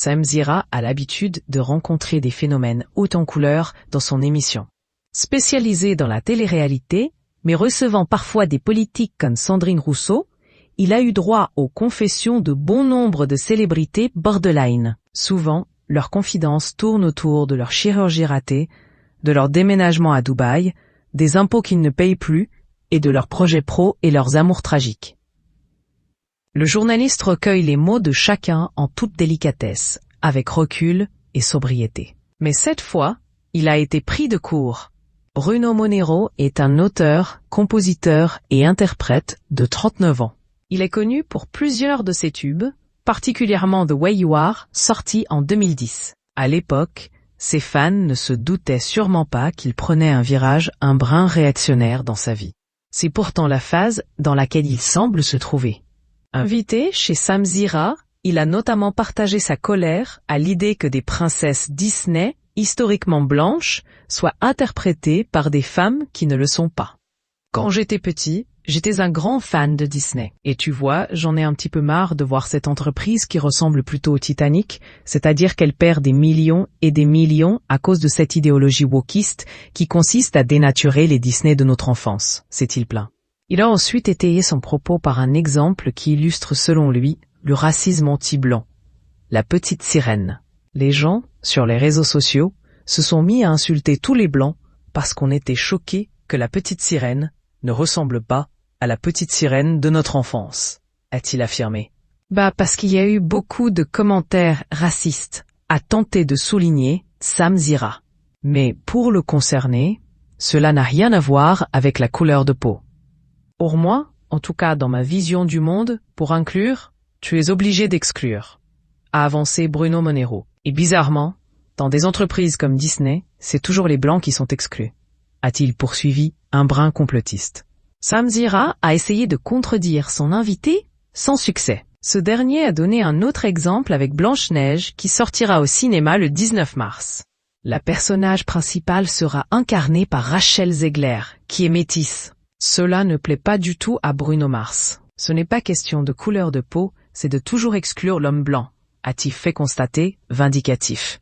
Samzira a l'habitude de rencontrer des phénomènes haut en couleur dans son émission. Spécialisé dans la télé-réalité, mais recevant parfois des politiques comme Sandrine Rousseau, il a eu droit aux confessions de bon nombre de célébrités borderline. Souvent, leurs confidences tournent autour de leur chirurgie ratée, de leur déménagement à Dubaï, des impôts qu'ils ne payent plus, et de leurs projets pro et leurs amours tragiques. Le journaliste recueille les mots de chacun en toute délicatesse, avec recul et sobriété. Mais cette fois, il a été pris de court. Bruno Monero est un auteur, compositeur et interprète de 39 ans. Il est connu pour plusieurs de ses tubes, particulièrement The Way You Are, sorti en 2010. À l'époque, ses fans ne se doutaient sûrement pas qu'il prenait un brin réactionnaire dans sa vie. C'est pourtant la phase dans laquelle il semble se trouver. Invité chez Samzira, il a notamment partagé sa colère à l'idée que des princesses Disney, historiquement blanches, soient interprétées par des femmes qui ne le sont pas. Quand j'étais petit, j'étais un grand fan de Disney. Et tu vois, j'en ai un petit peu marre de voir cette entreprise qui ressemble plutôt au Titanic, c'est-à-dire qu'elle perd des millions et des millions à cause de cette idéologie wokiste qui consiste à dénaturer les Disney de notre enfance, s'est-il plaint. Il a ensuite étayé son propos par un exemple qui illustre selon lui le racisme anti-blanc. La petite sirène. Les gens, sur les réseaux sociaux, se sont mis à insulter tous les blancs parce qu'on était choqués que la petite sirène ne ressemble pas à la petite sirène de notre enfance, a-t-il affirmé. Parce qu'il y a eu beaucoup de commentaires racistes, a tenté de souligner Samzira. Mais pour le concerner, cela n'a rien à voir avec la couleur de peau. Pour moi, en tout cas dans ma vision du monde, pour inclure, tu es obligé d'exclure, a avancé Bruno Monero. Et bizarrement, dans des entreprises comme Disney, c'est toujours les blancs qui sont exclus, a-t-il poursuivi un brin complotiste. Samzira a essayé de contredire son invité sans succès. Ce dernier a donné un autre exemple avec Blanche-Neige qui sortira au cinéma le 19 mars. La personnage principale sera incarnée par Rachel Zegler, qui est métisse. Cela ne plaît pas du tout à Bruno Mars. Ce n'est pas question de couleur de peau, c'est de toujours exclure l'homme blanc, a-t-il fait constater, vindicatif.